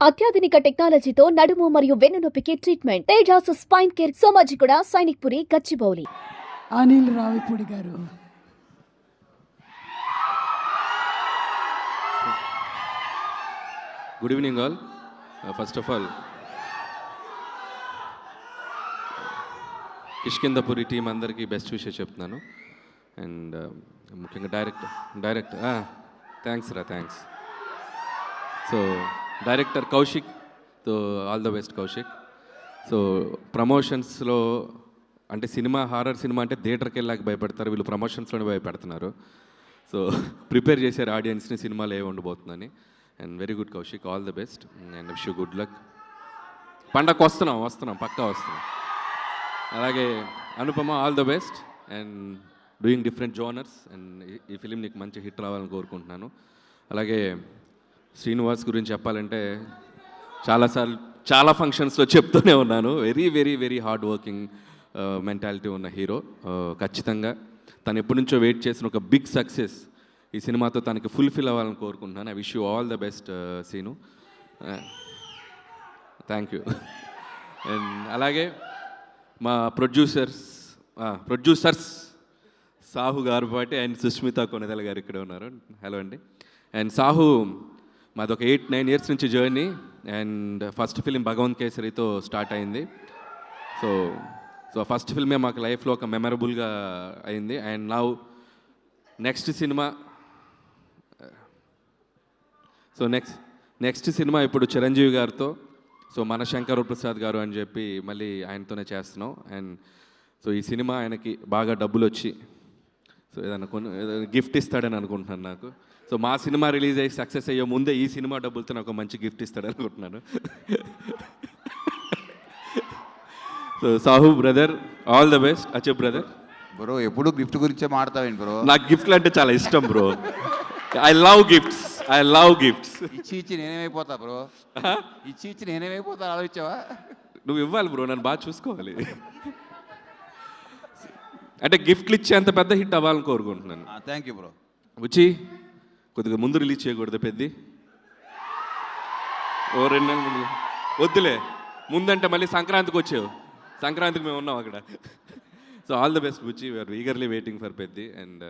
అత్యాధునిక టెక్నాలజీతో నడుము మరియు వెన్నునొప్పికి treatment Tejas spine care Somajiguda Sainikpuri Gachibowli. Anil Ravipudi గారు. Good evening all. First of all Kishkindhapuri team అందరికీ బెస్ట్ విషయం చెప్తున్నాను. అండ్ ముఖ్యంగా director thanks. So director Kaushik, so all the best Kaushik. So ప్రమోషన్స్లో అంటే హారర్ సినిమా అంటే థియేటర్కి వెళ్ళాక భయపడతారు, వీళ్ళు ప్రమోషన్స్లోనే భయపెడుతున్నారు. సో ప్రిపేర్ చేశారు ఆడియన్స్ని సినిమాలో ఏ ఉండబోతుందని. And very good Kaushik, all the best and wish you good luck. పండగకు వస్తున్నాం పక్కా వస్తున్నాం. అలాగే Anupama, all the best and doing different genres. And ఈ ఫిలిం నీకు మంచి హిట్ రావాలని కోరుకుంటున్నాను. అలాగే శ్రీనివాస్ గురించి చెప్పాలంటే చాలా ఫంక్షన్స్లో చెప్తూనే ఉన్నాను, వెరీ హార్డ్ వర్కింగ్ మెంటాలిటీ ఉన్న హీరో. ఖచ్చితంగా తను ఎప్పటి నుంచో వెయిట్ చేసిన ఒక బిగ్ సక్సెస్ ఈ సినిమాతో తనకి ఫుల్ఫిల్ అవ్వాలని కోరుకుంటున్నాను. I wish you all the best Seenu. Thank you. And అలాగే మా ప్రొడ్యూసర్స్ సాహు గారు పాటి అండ్ సుష్మిత కొనెదల గారు ఇక్కడ ఉన్నారు. హలో అండి. అండ్ సాహు మాది ఒక 8-9 ఇయర్స్ నుంచి journey. And first film Bhagavanth కేసరితో స్టార్ట్ అయింది. సో ఫస్ట్ ఫిల్మే మాకు లైఫ్లో ఒక మెమరబుల్గా అయింది. అండ్ నౌ నెక్స్ట్ సినిమా ఇప్పుడు చిరంజీవి గారితో, సో మన శంకర్ ప్రసాద్ గారు అని చెప్పి మళ్ళీ ఆయనతోనే చేస్తున్నాం. అండ్ సో ఈ సినిమా ఆయనకి బాగా డబ్బులు వచ్చి సో ఏదైనా గిఫ్ట్ ఇస్తాడని అనుకుంటున్నాను నాకు. సో మా సినిమా రిలీజ్ అయ్యి సక్సెస్ అయ్యే ముందే ఈ సినిమా డబ్బులతో నాకు మంచి గిఫ్ట్ ఇస్తాడని అనుకుంటున్నాను. So Sahu brother, all the best. అచ్చప్ బ్రదర్. బ్రో ఎప్పుడు గిఫ్ట్ గురించే మాడతావేంటి బ్రో? నాకు గిఫ్ట్లు అంటే చాలా ఇష్టం బ్రో. I love gifts. ఇచ్చి నేనేమైపోతా బ్రో? ఇచ్చి నేనేమైపోతా ఆలోచించావా? నువ్వు ఇవ్వాలి బ్రో, నన్ను బాగా చూసుకోవాలి. అంటే గిఫ్ట్లు ఇచ్చే అంత పెద్ద హిట్ అవ్వాలని కోరుకుంటున్నాను. Thank you bro. వచ్చి కొద్దిగా ముందు రిలీజ్ చేయకూడదు పెద్ది, ఓ 2 నెలల ముందు వద్దులే. ముందంటే మళ్ళీ సంక్రాంతికి వచ్చావు, సంక్రాంతికి మేము ఉన్నాం అక్కడ. So all the best Buchi, we're eagerly waiting for Peddi. And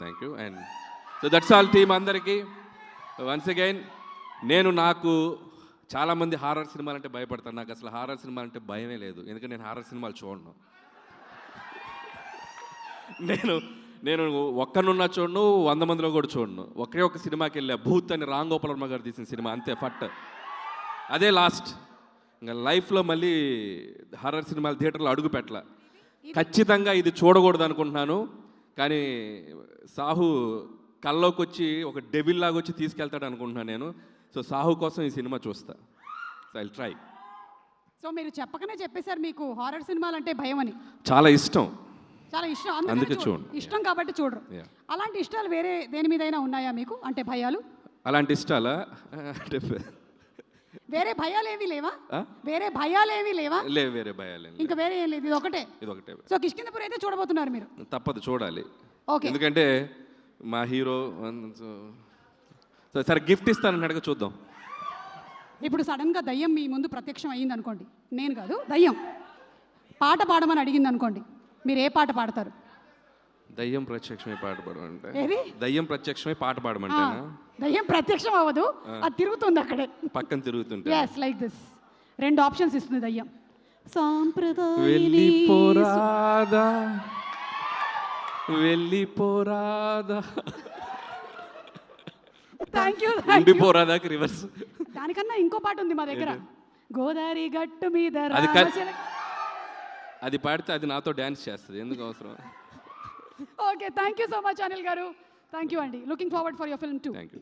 thank you. And so that's all team అందరికీ. వన్స్ అగైన్ నాకు చాలామంది హారర్ సినిమాలు అంటే భయపడతాను. నాకు అసలు హారర్ సినిమాలు అంటే భయమే లేదు, ఎందుకంటే నేను హారర్ సినిమాలు చూడను. నేను ఒక్కనున్నా చూడను, 100 మందిలో కూడా చూడను. ఒకే ఒక సినిమాకి వెళ్ళా, భూత్ అని రామ్ గోపాల్ వర్మ గారు తీసిన సినిమా, అంతే ఫట్. అదే లాస్ట్. ఇంకా లైఫ్లో మళ్ళీ హారర్ సినిమాలు థియేటర్లో అడుగు పెట్టాల. ఖచ్చితంగా ఇది చూడకూడదు అనుకుంటున్నాను, కానీ సాహు కల్లోకి వచ్చి ఒక డెవిల్ లాగా వచ్చి తీసుకెళ్తాడు అనుకుంటున్నాను నేను. సో సాహు కోసం ఈ సినిమా చూస్తా. So I'll try. సో మీరు చెప్పకనే చెప్పేశారు మీకు హారర్ సినిమాలు అంటే భయం అని. చాలా ఇష్టం, అందుకే చూడండి. ఇష్టం కాబట్టి చూడరు. అలాంటి ఇష్టాలు వేరే దేని మీదైనా ఉన్నాయా మీకు? అంటే భయాలు అలాంటి ఇష్టాలా? వేరే భయాలు ఏమీ లేవా? వేరే భయాలు ఏమీ లేవా? వేరే భయాలు ఇంకా వేరే ఏం లేదు, ఇది ఒకటే. సో కిష్కిందపురి అయితే చూడబోతున్నారు మీరు? తప్పదు, చూడాలి. ఓకే. ఎందుకంటే మా హీరో. సరే గిఫ్ట్ ఇస్తానని అడగ, చూద్దాం. ఇప్పుడు సడన్గా దయ్యం మీ ముందు ప్రత్యక్షం అయ్యింది అనుకోండి, నేను కాదు దయ్యం పాట పాడమని అడిగింది అనుకోండి, మీరు ఏ పాట పాడతారు? దయ్యం ప్రత్యక్షమై పాట పాడమంటే? ఏది? దయ్యం ప్రత్యక్షమై పాట పాడమంటే? దయ్యం ప్రత్యక్షం అవ్వదు, అది తిరుగుతుంది అక్కడే, పక్కన తిరుగుతుంటే. yes like this. 2 ఆప్షన్స్ ఇస్తుంది దయ్యం. వెళ్ళిపోరాదా థ్యాంక్ యూ. ఉండిపోరాదాకి రివర్స్. దానికన్నా ఇంకో పాట ఉంది మా దగ్గర, గోదావరి గట్టు మీద. అది పాడితే అది నాతో డ్యాన్స్ చేస్తుంది, ఎందుకు అవసరం? Okay, thank you so much Anil గారు. థ్యాంక్ యూ అండి. Looking forward for your film two. Thank you.